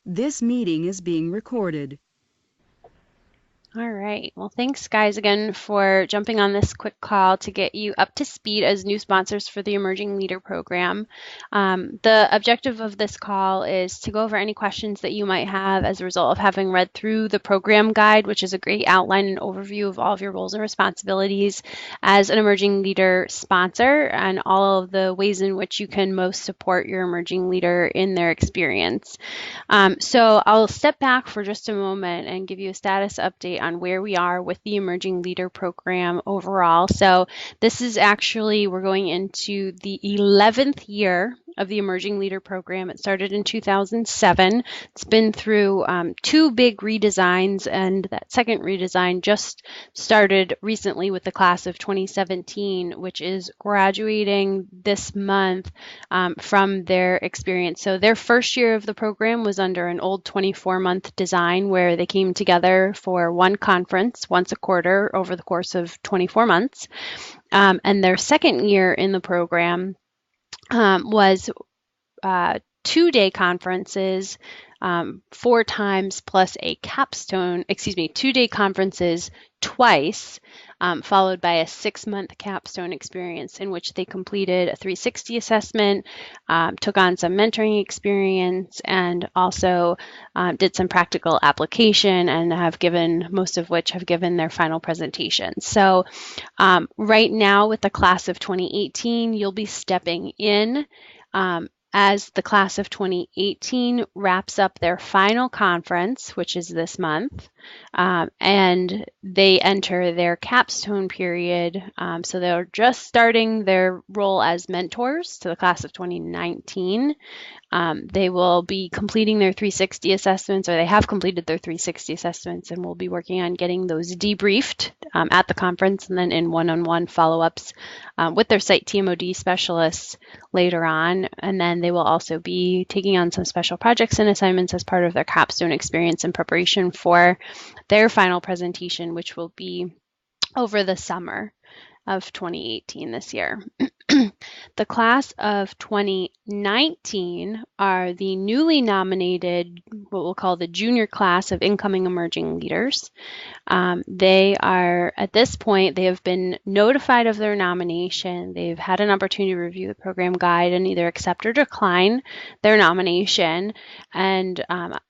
This meeting is being recorded. All right. Well, thanks, guys, again for jumping on this quick call to get you up to speed as new sponsors for the Emerging Leader Program. The objective of this call is to go over any questions that you might have as a result of having read through the program guide, which is a great outline and overview of all of your roles and responsibilities as an Emerging Leader sponsor and all of the ways in which you can most support your Emerging Leader in their experience. So I'll step back for just a moment and give you a status update on where we are with the Emerging Leader Program overall. So this is actually, we're going into the 11th year of the Emerging Leader Program. It started in 2007. It's been through two big redesigns, and that second redesign just started recently with the class of 2017, which is graduating this month from their experience. So their first year of the program was under an old 24-month design where they came together for one conference once a quarter over the course of 24 months. And their second year in the program was 2-day conferences, 4 times plus a capstone, 2-day conferences twice, followed by a 6-month capstone experience in which they completed a 360 assessment, took on some mentoring experience, and also did some practical application, and have given, most of which have given their final presentations. So right now with the class of 2018, you'll be stepping in as the class of 2018 wraps up their final conference, which is this month, and they enter their capstone period. So they're just starting their role as mentors to the class of 2019. They will be completing their 360 assessments, or they have completed their 360 assessments, and will be working on getting those debriefed at the conference and then in one-on-one follow-ups with their site TMOD specialists later on. And then they will also be taking on some special projects and assignments as part of their capstone experience in preparation for their final presentation, which will be over the summer of 2018 this year. The class of 2019 are the newly nominated, what we'll call the junior class of incoming emerging leaders. They are, at this point, they have been notified of their nomination. They've had an opportunity to review the program guide and either accept or decline their nomination. And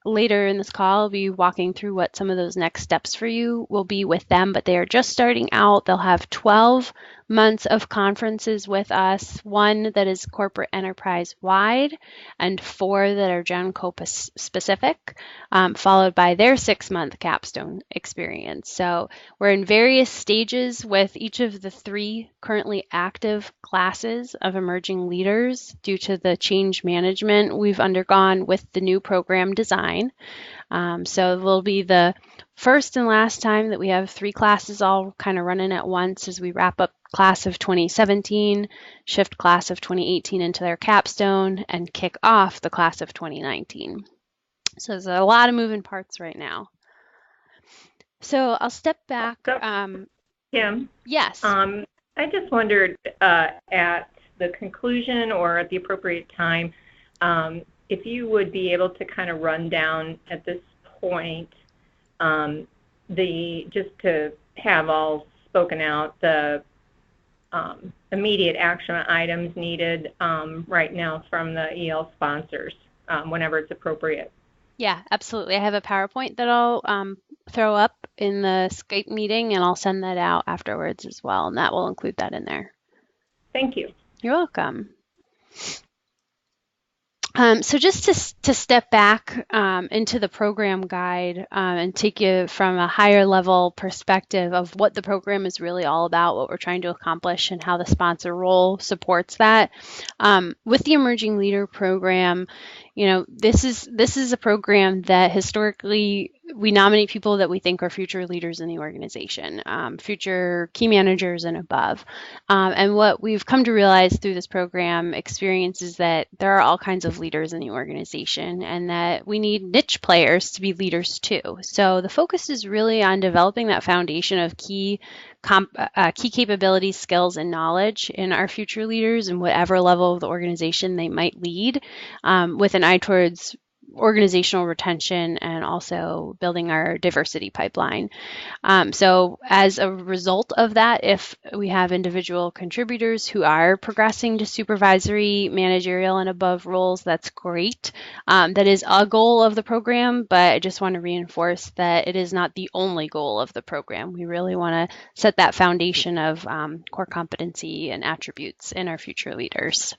later in this call, I'll be walking through what some of those next steps for you will be with them, but they are just starting out. They'll have 12 months of conferences with us, one that is corporate enterprise wide and 4 that are Gen Copus specific, followed by their 6-month capstone experience. So we're in various stages with each of the 3 currently active classes of emerging leaders due to the change management we've undergone with the new program design. So it will be the first and last time that we have 3 classes all kind of running at once as we wrap up class of 2017, shift class of 2018 into their capstone, and kick off the class of 2019. So there's a lot of moving parts right now. So I'll step back. So, Kim, Yes. I just wondered at the conclusion or at the appropriate time, if you would be able to kind of run down at this point, just to have all spoken out, the immediate action items needed right now from the EL sponsors whenever it's appropriate. Yeah, absolutely. I have a PowerPoint that I'll throw up in the Skype meeting, and I'll send that out afterwards as well, and that will include that in there. Thank you. You're welcome. So just to step back into the program guide and take you from a higher level perspective of what the program is really all about, what we're trying to accomplish, and how the sponsor role supports that. With the Emerging Leader Program, you know, this is a program that historically we nominate people that we think are future leaders in the organization, future key managers and above. And what we've come to realize through this program experience is that there are all kinds of leaders in the organization and that we need niche players to be leaders too. So the focus is really on developing that foundation of key capabilities, skills, and knowledge in our future leaders in whatever level of the organization they might lead, with an eye towards organizational retention and also building our diversity pipeline. So as a result of that, if we have individual contributors who are progressing to supervisory, managerial, and above roles, that's great. That is a goal of the program, but I just want to reinforce that it is not the only goal of the program. We really want to set that foundation of core competency and attributes in our future leaders.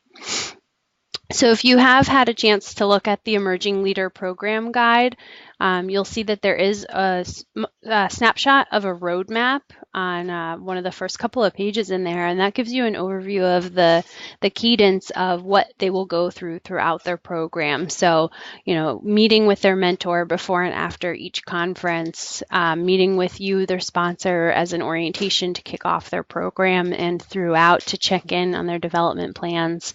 So if you have had a chance to look at the Emerging Leader Program Guide, you'll see that there is a snapshot of a roadmap on one of the first couple of pages in there, and that gives you an overview of the cadence of what they will go throughout their program. So, meeting with their mentor before and after each conference, meeting with you, their sponsor, as an orientation to kick off their program, and throughout to check in on their development plans.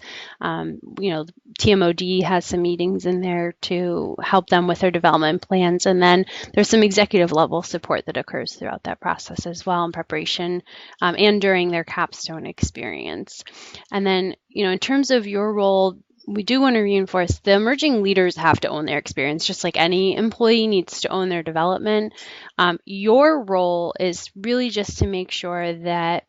TMOD has some meetings in there to help them with their development plans. And then there's some executive level support that occurs throughout that process as well in preparation and during their capstone experience. And then, in terms of your role, we do want to reinforce the emerging leaders have to own their experience, just like any employee needs to own their development. Your role is really just to make sure that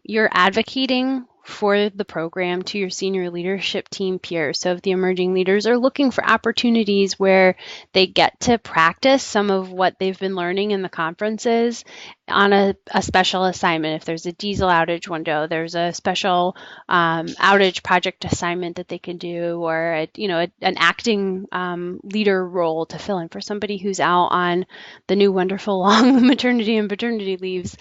you're advocating for the program to your senior leadership team peers. So if the emerging leaders are looking for opportunities where they get to practice some of what they've been learning in the conferences on a special assignment, if there's a diesel outage window, there's a special outage project assignment that they can do, or an acting leader role to fill in for somebody who's out on the new wonderful long maternity and paternity leaves.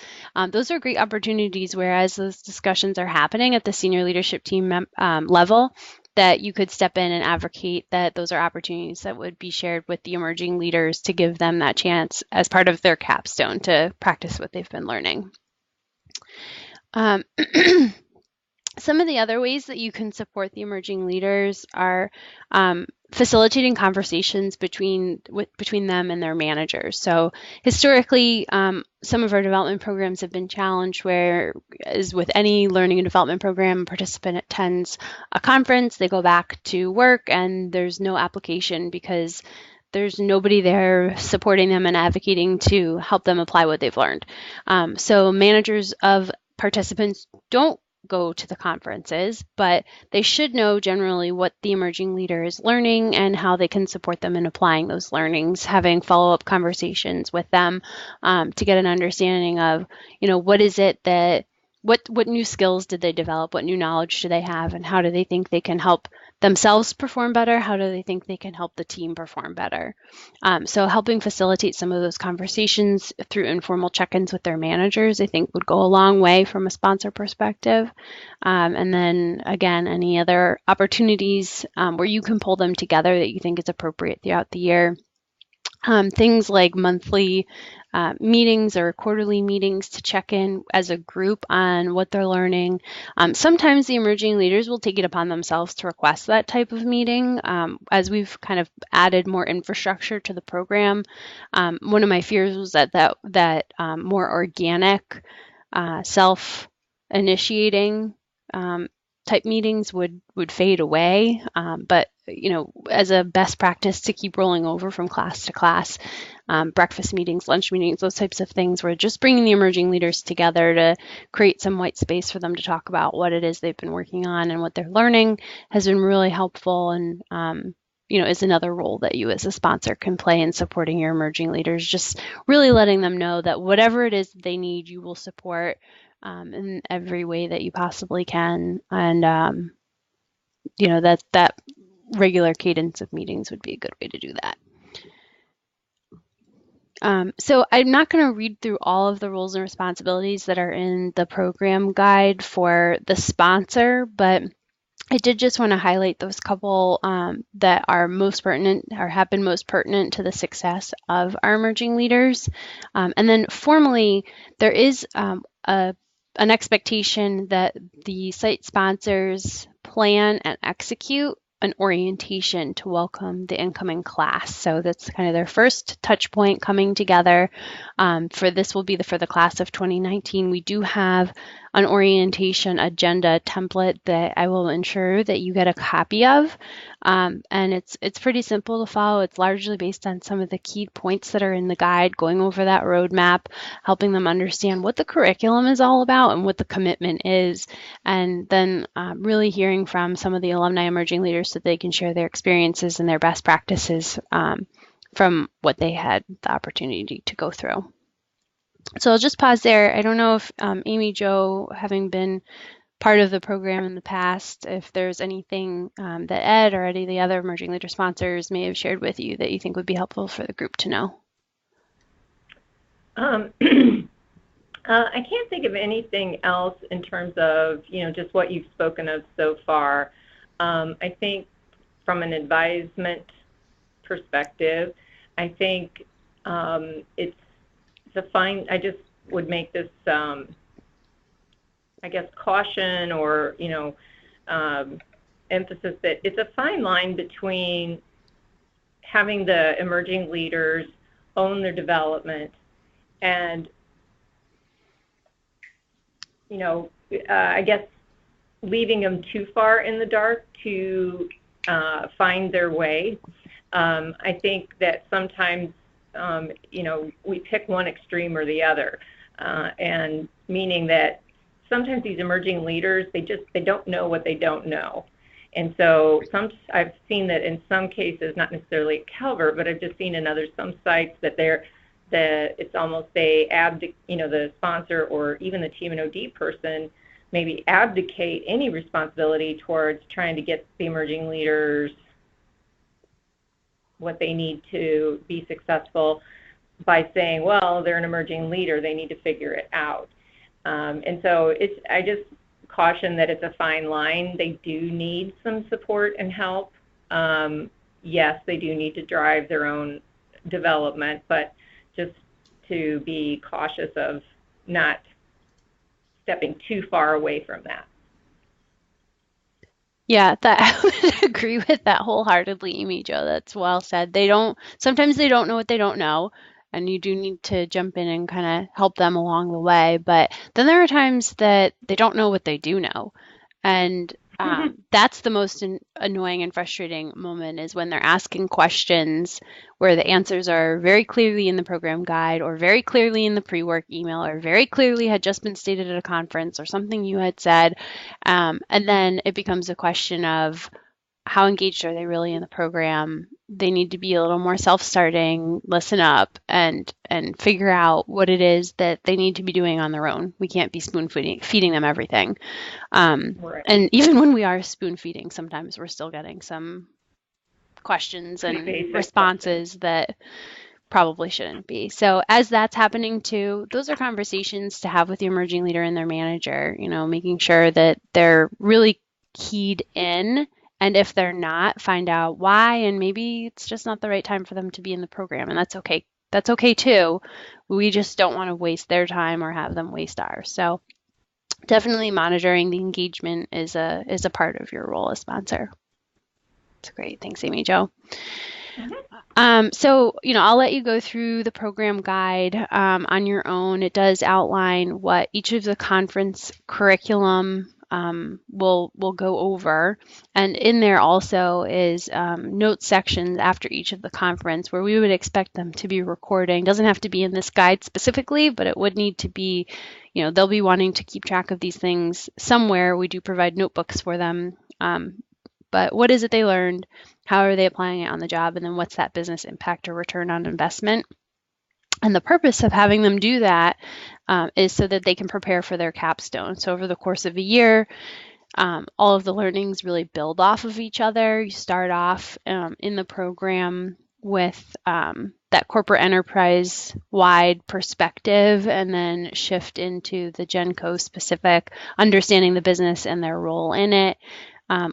Those are great opportunities where, as those discussions are happening at the senior leadership team level, that you could step in and advocate that those are opportunities that would be shared with the emerging leaders to give them that chance as part of their capstone to practice what they've been learning. Some of the other ways that you can support the emerging leaders are facilitating conversations between them and their managers. So historically, some of our development programs have been challenged where, as with any learning and development program, a participant attends a conference, they go back to work, and there's no application because there's nobody there supporting them and advocating to help them apply what they've learned. So managers of participants don't go to the conferences, but they should know generally what the emerging leader is learning and how they can support them in applying those learnings, having follow-up conversations with them to get an understanding of, what is it that, what new skills did they develop, what new knowledge do they have, and how do they think they can help themselves perform better? How do they think they can help the team perform better? So helping facilitate some of those conversations through informal check-ins with their managers, I think would go a long way from a sponsor perspective. And then again, any other opportunities where you can pull them together that you think is appropriate throughout the year. Things like monthly meetings or quarterly meetings to check in as a group on what they're learning. Sometimes the emerging leaders will take it upon themselves to request that type of meeting. As we've kind of added more infrastructure to the program, one of my fears was that more organic, self-initiating type meetings would fade away. But as a best practice to keep rolling over from class to class, breakfast meetings, lunch meetings, those types of things, we're just bringing the emerging leaders together to create some white space for them to talk about what it is they've been working on and what they're learning has been really helpful, and is another role that you as a sponsor can play in supporting your emerging leaders, just really letting them know that whatever it is that they need, you will support in every way that you possibly can. And, that regular cadence of meetings would be a good way to do that. So I'm not going to read through all of the roles and responsibilities that are in the program guide for the sponsor, but I did just want to highlight those couple that are most pertinent or have been most pertinent to the success of our emerging leaders. And then formally, there is an expectation that the site sponsors plan and execute an orientation to welcome the incoming class. So that's kind of their first touch point coming together. For this will be for the class of 2019. We do have an orientation agenda template that I will ensure that you get a copy of. And it's pretty simple to follow. It's largely based on some of the key points that are in the guide, going over that roadmap, helping them understand what the curriculum is all about and what the commitment is, and then really hearing from some of the alumni emerging leaders so they can share their experiences and their best practices from what they had the opportunity to go through. So I'll just pause there. I don't know if Amy Jo, having been part of the program in the past, if there's anything that Ed or any of the other emerging leader sponsors may have shared with you that you think would be helpful for the group to know. I can't think of anything else in terms of, just what you've spoken of so far. I think from an advisement perspective, I think it's a fine, I just would make this, I guess, caution or, emphasis that it's a fine line between having the emerging leaders own their development and, I guess, leaving them too far in the dark to find their way. I think that sometimes, we pick one extreme or the other, and meaning that sometimes these emerging leaders, they don't know what they don't know. And so I've seen that in some cases, not necessarily at Calvert, but I've just seen in some sites that it's almost the sponsor or even the TM&OD person maybe abdicate any responsibility towards trying to get the emerging leaders what they need to be successful by saying, well, they're an emerging leader, they need to figure it out. And so I just caution that it's a fine line. They do need some support and help. Yes, they do need to drive their own development, but just to be cautious of not stepping too far away from that. Yeah, I would agree with that wholeheartedly, Amy Jo. That's well said. Sometimes they don't know what they don't know, and you do need to jump in and kind of help them along the way. But then there are times that they don't know what they do know. And that's the most annoying and frustrating moment, is when they're asking questions where the answers are very clearly in the program guide or very clearly in the pre-work email or very clearly had just been stated at a conference or something you had said. And then it becomes a question of how engaged are they really in the program? They need to be a little more self-starting, listen up, and figure out what it is that they need to be doing on their own. We can't be spoon-feeding them everything. Right. And even when we are spoon-feeding, sometimes we're still getting some questions and responses that probably shouldn't be. So as that's happening too, those are conversations to have with the emerging leader and their manager, making sure that they're really keyed in. And if they're not, find out why, and maybe it's just not the right time for them to be in the program, and that's okay. That's okay too. We just don't want to waste their time or have them waste ours. So definitely monitoring the engagement is a part of your role as sponsor. That's great. Thanks, Amy Jo. So, I'll let you go through the program guide on your own. It does outline what each of the conference curriculum we'll go over, and in there also is note sections after each of the conference where we would expect them to be recording. Doesn't have to be in this guide specifically, but it would need to be, they'll be wanting to keep track of these things somewhere. We do provide notebooks for them, but what is it they learned? How are they applying it on the job? And then what's that business impact or return on investment? And the purpose of having them do that is so that they can prepare for their capstone. So over the course of a year, all of the learnings really build off of each other. You start off in the program with that corporate enterprise-wide perspective, and then shift into the GenCo specific, understanding the business and their role in it,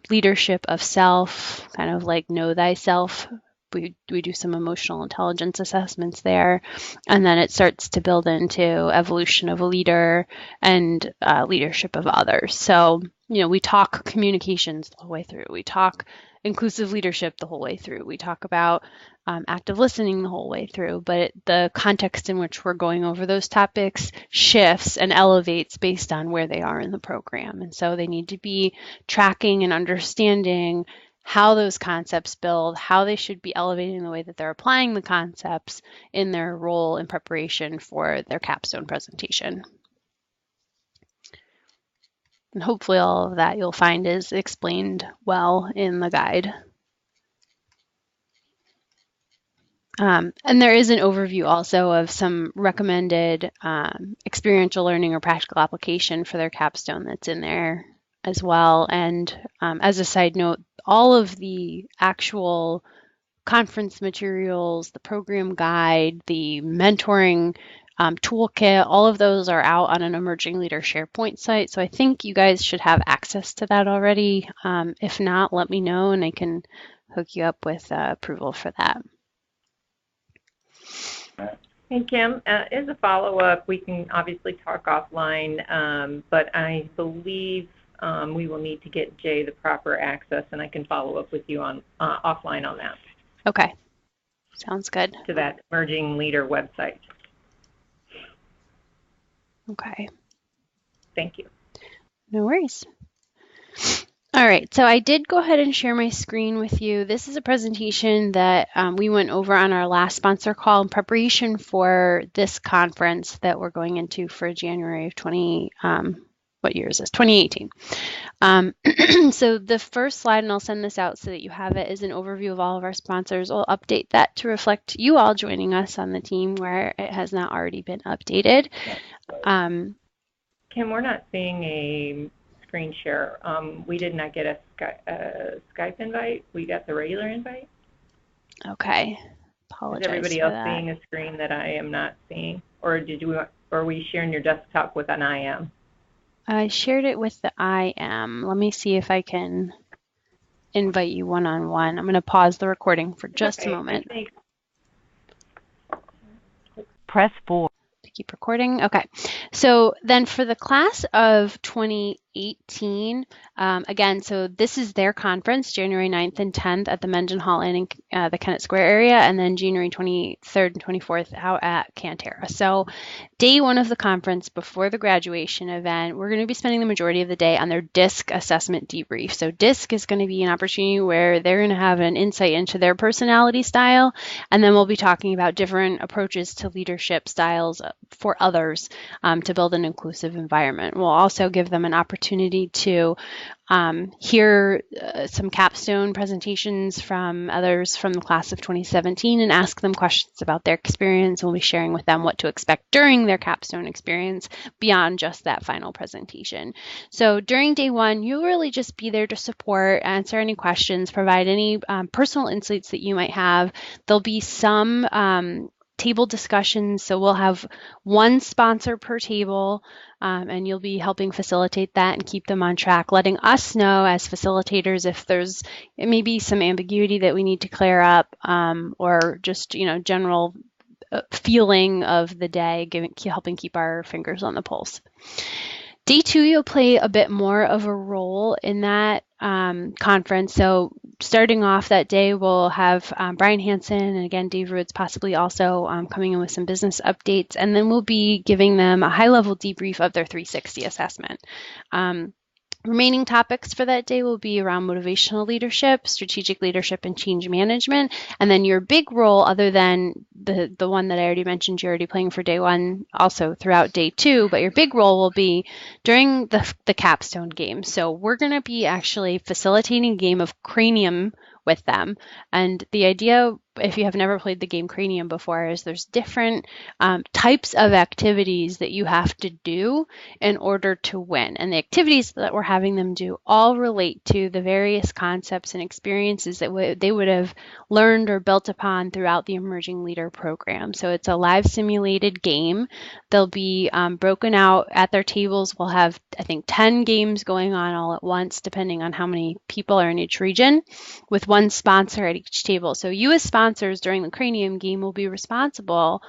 leadership of self, kind of like know thyself. We do some emotional intelligence assessments there, and then it starts to build into evolution of a leader and leadership of others. So we talk communications the whole way through. We talk inclusive leadership the whole way through. We talk about active listening the whole way through, but the context in which we're going over those topics shifts and elevates based on where they are in the program. And so they need to be tracking and understanding how those concepts build, how they should be elevating the way that they're applying the concepts in their role in preparation for their capstone presentation. And hopefully all of that you'll find is explained well in the guide. And there is an overview also of some recommended experiential learning or practical application for their capstone that's in there as well. And as a side note, all of the actual conference materials, the program guide, the mentoring toolkit, all of those are out on an Emerging Leader SharePoint site. So I think you guys should have access to that already. If not, let me know and I can hook you up with approval for that. Hey, Kim, as a follow-up, we can obviously talk offline, but I believe we will need to get Jay the proper access, and I can follow up with you on offline on that. Okay, sounds good. To that Emerging Leader website. Okay. Thank you. No worries. All right, so I did go ahead and share my screen with you. This is a presentation that we went over on our last sponsor call in preparation for this conference that we're going into for January of 2018. So the first slide, and I'll send this out so that you have it, is an overview of all of our sponsors. I'll update that to reflect you all joining us on the team where it has not already been updated. Kim, we're not seeing a screen share. We did not get a Skype invite. We got the regular invite. Okay. Apologize. Is everybody for else that. seeing a screen that I am not seeing? Or are we sharing your desktop with an IM? I shared it with the IM. Let me see if I can invite you one-on-one. I'm going to pause the recording for just a moment. Press 4. To keep recording. Okay. So then for the class of 2018, again, so this is their conference, January 9th and 10th at the Mendenhall Inn in the Kennett Square area, and then January 23rd and 24th out at Cantera. So day one of the conference before the graduation event, we're going to be spending the majority of the day on their DISC assessment debrief. So DISC is going to be an opportunity where they're going to have an insight into their personality style, and then we'll be talking about different approaches to leadership styles for others to build an inclusive environment. We'll also give them an opportunity to hear some capstone presentations from others from the class of 2017 and ask them questions about their experience. We'll be sharing with them what to expect during their capstone experience beyond just that final presentation. So during day one, you'll really just be there to support, answer any questions, provide any personal insights that you might have. There'll be some table discussions, so we'll have one sponsor per table, and you'll be helping facilitate that and keep them on track, letting us know as facilitators if there's maybe some ambiguity that we need to clear up, or just general feeling of the day, helping keep our fingers on the pulse. Day two, you'll play a bit more of a role in that conference. So starting off that day, we'll have Brian Hansen and again, Dave Ruiz possibly also coming in with some business updates. And then we'll be giving them a high-level debrief of their 360 assessment. Remaining topics for that day will be around motivational leadership, strategic leadership, and change management. And then your big role, other than the one that I already mentioned, you're already playing for day one, also throughout day two, but your big role will be during the capstone game. So we're going to be actually facilitating a game of Cranium with them. And the idea, if you have never played the game Cranium before, is there's different types of activities that you have to do in order to win. And the activities that we're having them do all relate to the various concepts and experiences that they would have learned or built upon throughout the Emerging Leader program. So it's a live simulated game. They'll be broken out at their tables. We'll have, I think, 10 games going on all at once, depending on how many people are in each region, with one sponsor at each table. So you as sponsor sponsors during the Cranium game will be responsible.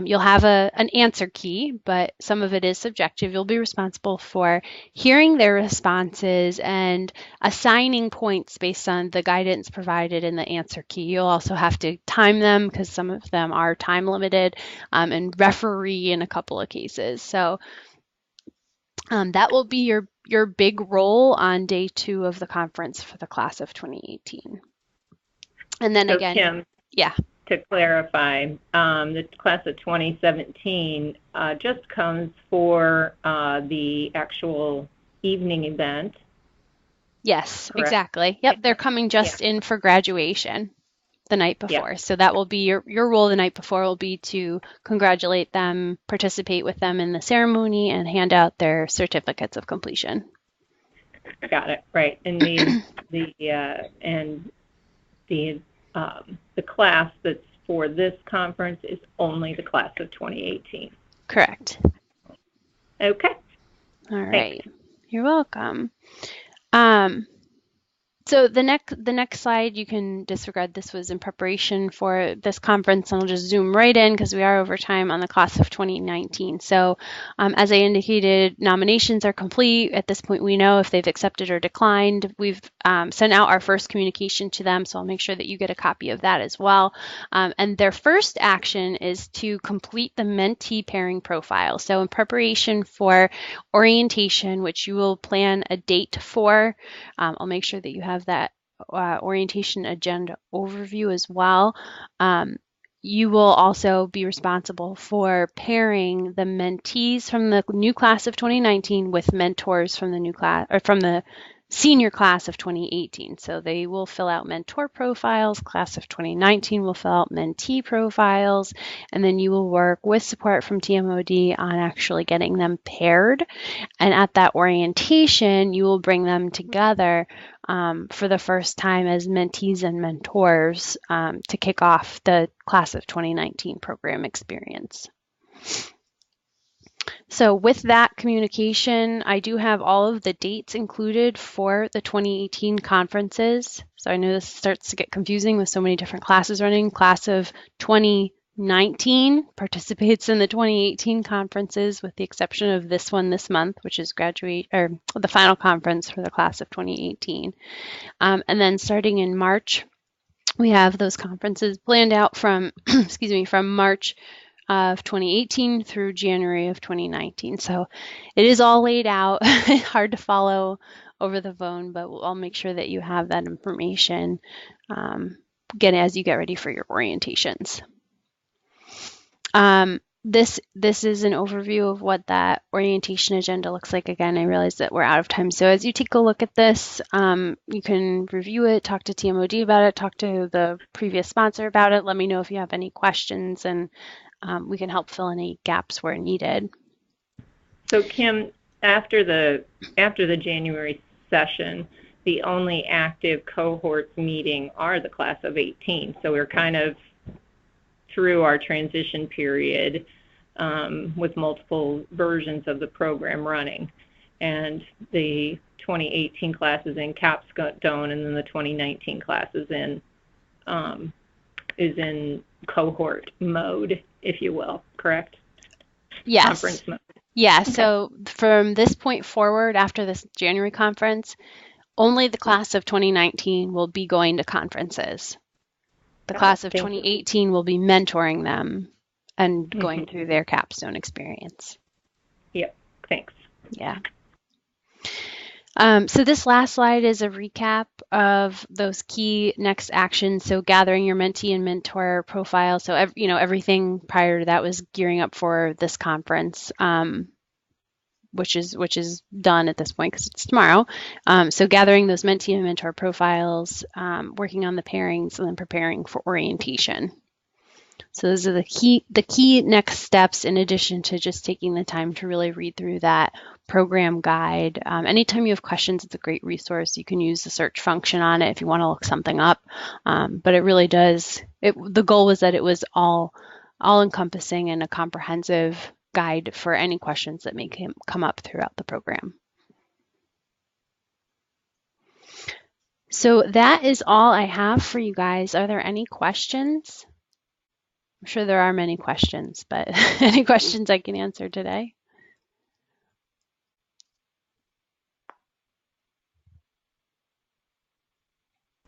You'll have an answer key, but some of it is subjective. You'll be responsible for hearing their responses and assigning points based on the guidance provided in the answer key. You'll also have to time them because some of them are time limited, and referee in a couple of cases. So that will be your big role on day 2 of the conference for the class of 2018. And then So again, Kim, yeah. to clarify, the class of 2017 just comes for the actual evening event. Yes, Correct. exactly. Yep, they're coming just in for graduation the night before. Yeah. So that will be your role the night before will be to congratulate them, participate with them in the ceremony, and hand out their certificates of completion. Got it. Right. And the class that's for this conference is only the class of 2018. Correct. Okay. All right. Thanks. You're welcome. So the next slide, you can disregard. This was in preparation for this conference, and I'll just zoom right in because we are over time on the class of 2019. So as I indicated, nominations are complete. At this point, we know if they've accepted or declined. We've sent out our first communication to them, so I'll make sure that you get a copy of that as well. And their first action is to complete the mentee pairing profile. So in preparation for orientation, which you will plan a date for, I'll make sure that you have that orientation agenda overview as well. You will also be responsible for pairing the mentees from the new class of 2019 with mentors from the new class, or from the senior class of 2018. So they will fill out mentor profiles. Class of 2019 will fill out mentee profiles, and then you will work with support from TMOD on actually getting them paired. And at that orientation, you will bring them together for the first time as mentees and mentors to kick off the class of 2019 program experience. So with that communication, I do have all of the dates included for the 2018 conferences. So I know this starts to get confusing with so many different classes running. Class of 2019 participates in the 2018 conferences with the exception of this one this month, which is the final conference for the class of 2018. And then starting in March, we have those conferences planned out from, from March of 2018 through January of 2019. So it is all laid out. Hard to follow over the phone, but I'll make sure that you have that information as you get ready for your orientations. This is an overview of what that orientation agenda looks like. Again, I realize that we're out of time. So as you take a look at this, you can review it, talk to TMOD about it, talk to the previous sponsor about it. Let me know if you have any questions, and we can help fill any gaps where needed. So Kim, after the January session, the only active cohorts meeting are the class of 18. So we're kind of through our transition period with multiple versions of the program running. And the 2018 class is in capstone, and then the 2019 class is in cohort mode, if you will, correct? Yes. Conference mode. Yeah, okay. So from this point forward, after this January conference, only the class of 2019 will be going to conferences. The class of 2018 will be mentoring them and going through their capstone experience. Yep, thanks. Yeah. So this last slide is a recap of those key next actions. So gathering your mentee and mentor profile. So everything prior to that was gearing up for this conference, which is done at this point because it's tomorrow. So gathering those mentee and mentor profiles, working on the pairings, and then preparing for orientation. So those are the key next steps, in addition to just taking the time to really read through that program guide. Anytime you have questions, it's a great resource. You can use the search function on it if you want to look something up. But it really does. The goal was that it was all encompassing and a comprehensive guide for any questions that may come up throughout the program. So that is all I have for you guys. Are there any questions? I'm sure there are many questions, but any questions I can answer today?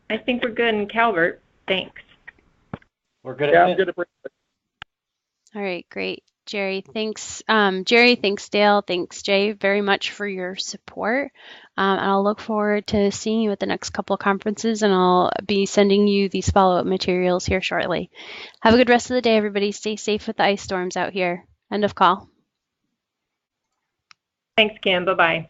I think we're good in Calvert. Thanks. We're good Yeah, at I'm good at All right, great. Jerry, thanks. Jerry, thanks, Dale. Thanks, Jay, very much for your support. And I'll look forward to seeing you at the next couple of conferences, and I'll be sending you these follow-up materials here shortly. Have a good rest of the day, everybody. Stay safe with the ice storms out here. End of call. Thanks, Kim. Bye-bye.